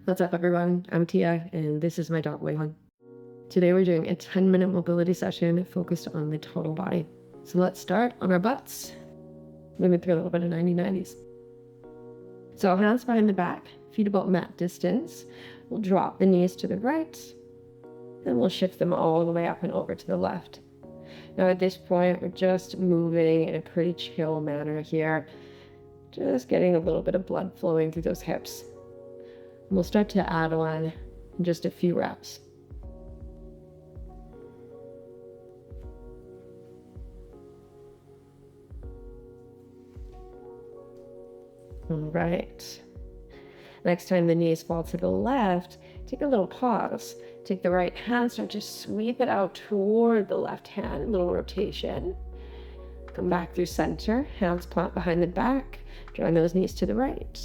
What's up, everyone? I'm Tia, and this is my dog, Waylon. Today we're doing a 10-minute mobility session focused on the total body. So let's start on our butts, moving through a little bit of 90-90s. So hands behind the back, feet about mat distance. We'll drop the knees to the right, and we'll shift them all the way up and over to the left. Now at this point, we're just moving in a pretty chill manner here, just getting a little bit of blood flowing through those hips. We'll start to add on just a few reps. All right. Next time the knees fall to the left, take a little pause. Take the right hand, start to sweep it out toward the left hand, a little rotation. Come back through center, hands plant behind the back, drawing those knees to the right.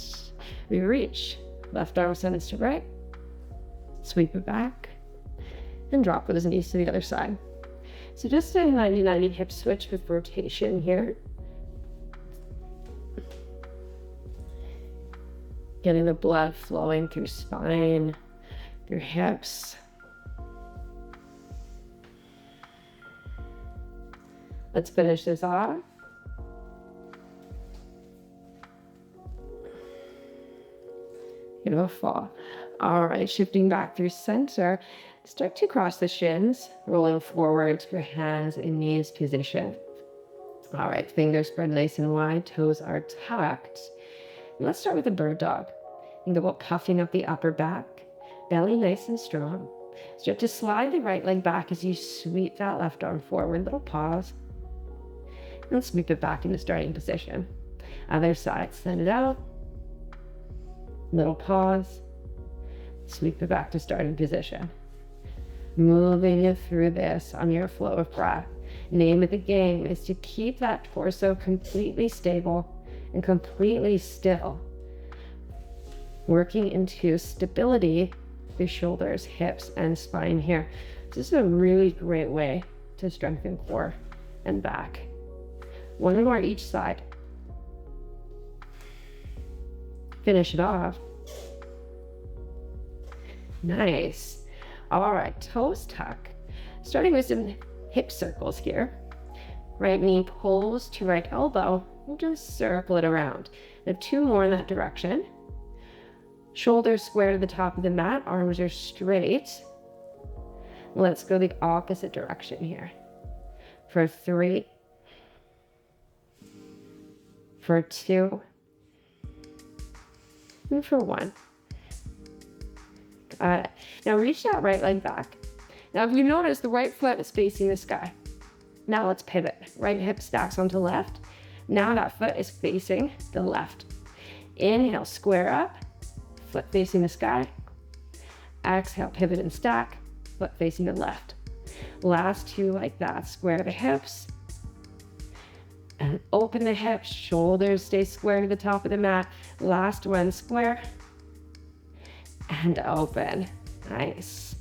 We reach. Left arm sends to right, sweep it back, and drop those knees to the other side. So just a 90-90 hip switch with rotation here. Getting the blood flowing through spine, through hips. Let's finish this off. Beautiful. All right, shifting back through center. Start to cross the shins, rolling forward to your hands and knees position. All right, fingers spread nice and wide, toes are tucked. Let's start with a bird dog. Think about puffing up the upper back, belly nice and strong. Start to slide the right leg back as you sweep that left arm forward. Little pause. And sweep it back into starting position. Other side, send it out. Little pause, sweep it back to starting position. Moving you through this on your flow of breath. Name of the game is to keep that torso completely stable and completely still. Working into stability through shoulders, hips, and spine here. This is a really great way to strengthen core and back. One more each side. Finish it off. Nice. All right, toes tuck. Starting with some hip circles here. Right knee pulls to right elbow. We'll just circle it around. Now 2 more in that direction. Shoulders square to the top of the mat. Arms are straight. Let's go the opposite direction here. For 3. For 2. And for 1. Got it. Now reach that right leg back. Now if you notice, the right foot is facing the sky. Now let's pivot. Right hip stacks onto left. Now that foot is facing the left. Inhale, square up. Foot facing the sky. Exhale, pivot and stack. Foot facing the left. Last 2 like that. Square the hips. And open the hips, shoulders stay square to the top of the mat. Last one, square. And open. Nice.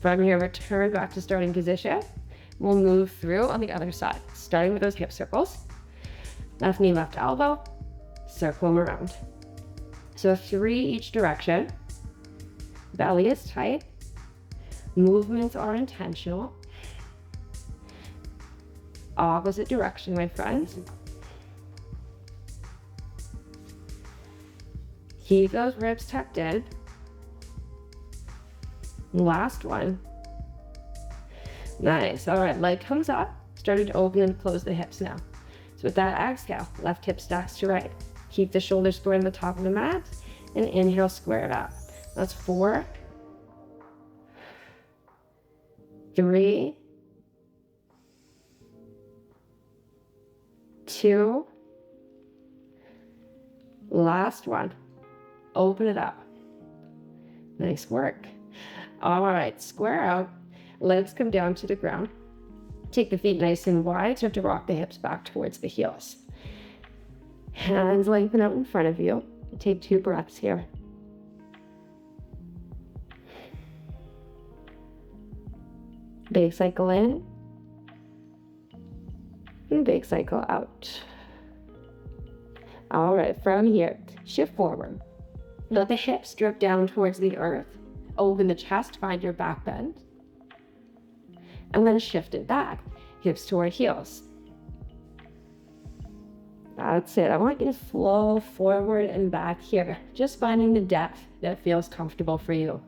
From here, return back to starting position. We'll move through on the other side, starting with those hip circles. Left knee, left elbow. Circle them around. So 3 each direction. Belly is tight. Movements are intentional. Opposite direction, my friends. Keep those ribs tucked in. Last one. Nice. All right, leg comes up. Starting to open and close the hips now. So with that exhale, left hip stacks to right. Keep the shoulders square on the top of the mat. And inhale, square it up. That's 4. 3. 2. Last one. Open it up. Nice work. All right, square out. Legs come down to the ground. Take the feet nice and wide. Start to rock the hips back towards the heels. Hands lengthen out in front of you. Take 2 breaths here. Big cycle in. And big cycle out. All right, from here, shift forward. Let the hips drip down towards the earth. Open the chest, find your back bend. And then shift it back, hips toward heels. That's it. I want you to flow forward and back here, just finding the depth that feels comfortable for you.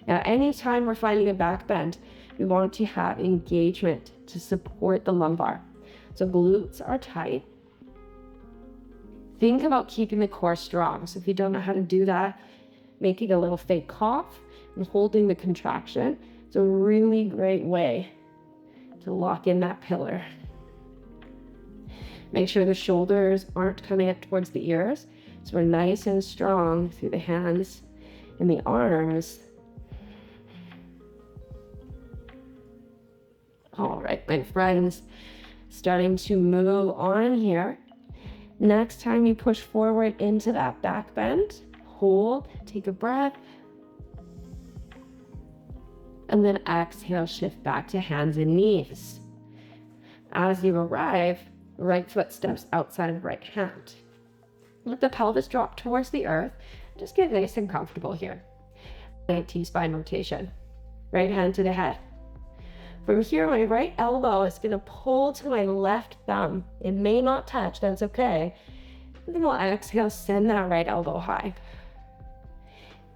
Now, anytime we're finding a back bend, we want to have engagement to support the lumbar. So glutes are tight. Think about keeping the core strong. So if you don't know how to do that, making a little fake cough and holding the contraction. It's a really great way to lock in that pillar. Make sure the shoulders aren't coming up towards the ears. So we're nice and strong through the hands and the arms. All right, my friends, starting to move on here. Next time you push forward into that back bend, hold, take a breath, and then exhale, shift back to hands and knees. As you arrive, right foot steps outside of right hand. Let the pelvis drop towards the earth. Just get nice and comfortable here. T-spine rotation. Right hand to the head. From here, my right elbow is going to pull to my left thumb. It may not touch, that's okay. And then we'll exhale, send that right elbow high.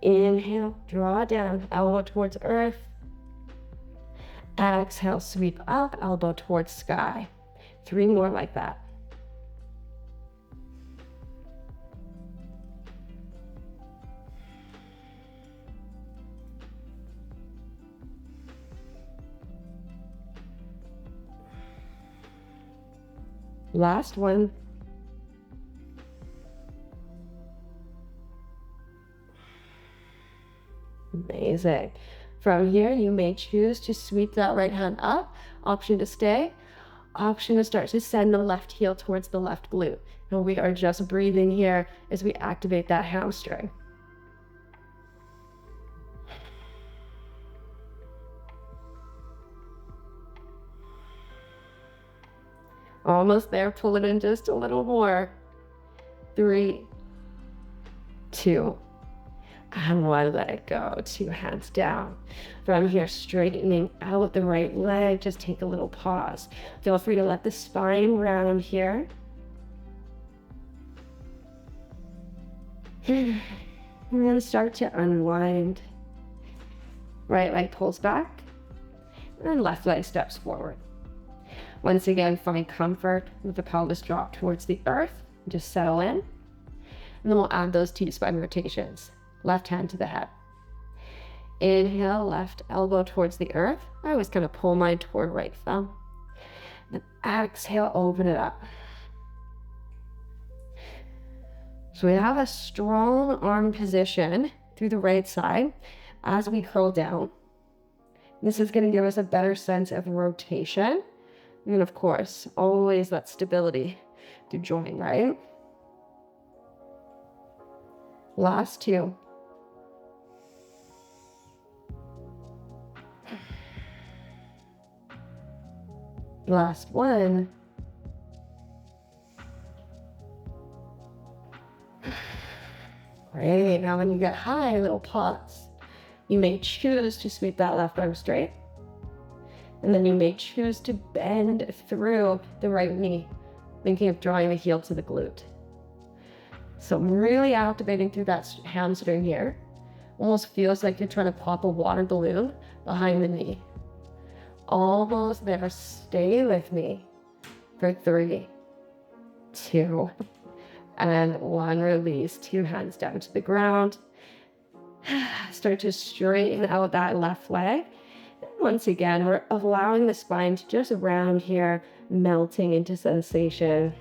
Inhale, draw down, elbow towards earth. Exhale, sweep up, elbow towards sky. 3 more like that. Last one. Amazing. From here, you may choose to sweep that right hand up. Option to stay. Option to start to send the left heel towards the left glute. And we are just breathing here as we activate that hamstring. Almost there, pull it in just a little more. 3, 2, and 1, let it go. 2 hands down. From here, straightening out the right leg, just take a little pause. Feel free to let the spine round here. And then start to unwind. Right leg pulls back, and then left leg steps forward. Once again, find comfort with the pelvis drop towards the earth. Just settle in. And then we'll add those T-spine rotations. Left hand to the head. Inhale, left elbow towards the earth. I always kind of pull mine toward right thumb. Then exhale, open it up. So we have a strong arm position through the right side as we curl down. This is going to give us a better sense of rotation. And of course, always that stability through joint, right? Last 2. Last 1. Great. Now when you get high, a little pause. You may choose to sweep that left arm straight. And then you may choose to bend through the right knee, thinking of drawing the heel to the glute. So I'm really activating through that hamstring here. Almost feels like you're trying to pop a water balloon behind the knee. Almost there. Stay with me for 3, 2, and 1. Release. 2 hands down to the ground. Start to straighten out that left leg. Once again, we're allowing the spine to just round here, melting into sensation.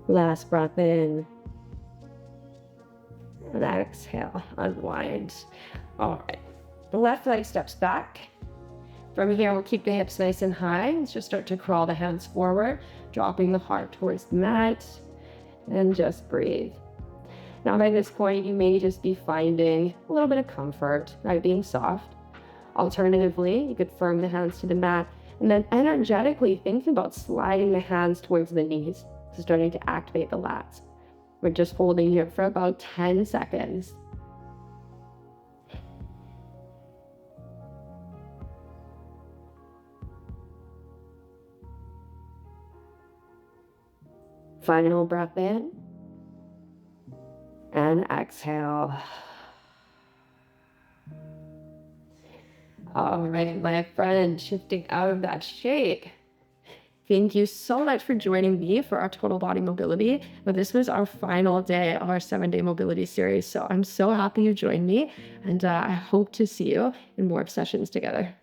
Last breath in. And exhale, unwind. All right, the left leg steps back. From here, we'll keep the hips nice and high. Let's just start to crawl the hands forward, dropping the heart towards the mat. And just breathe. Now by this point, you may just be finding a little bit of comfort by being soft. Alternatively, you could firm the hands to the mat And then energetically think about sliding the hands towards the knees, so starting to activate the lats. We're just holding here for about 10 seconds. Final breath in and exhale. All right, my friend, shifting out of that shake. Thank you so much for joining me for our total body mobility. But this was our final day of our 7-day mobility series. So I'm so happy you joined me, and I hope to see you in more sessions together.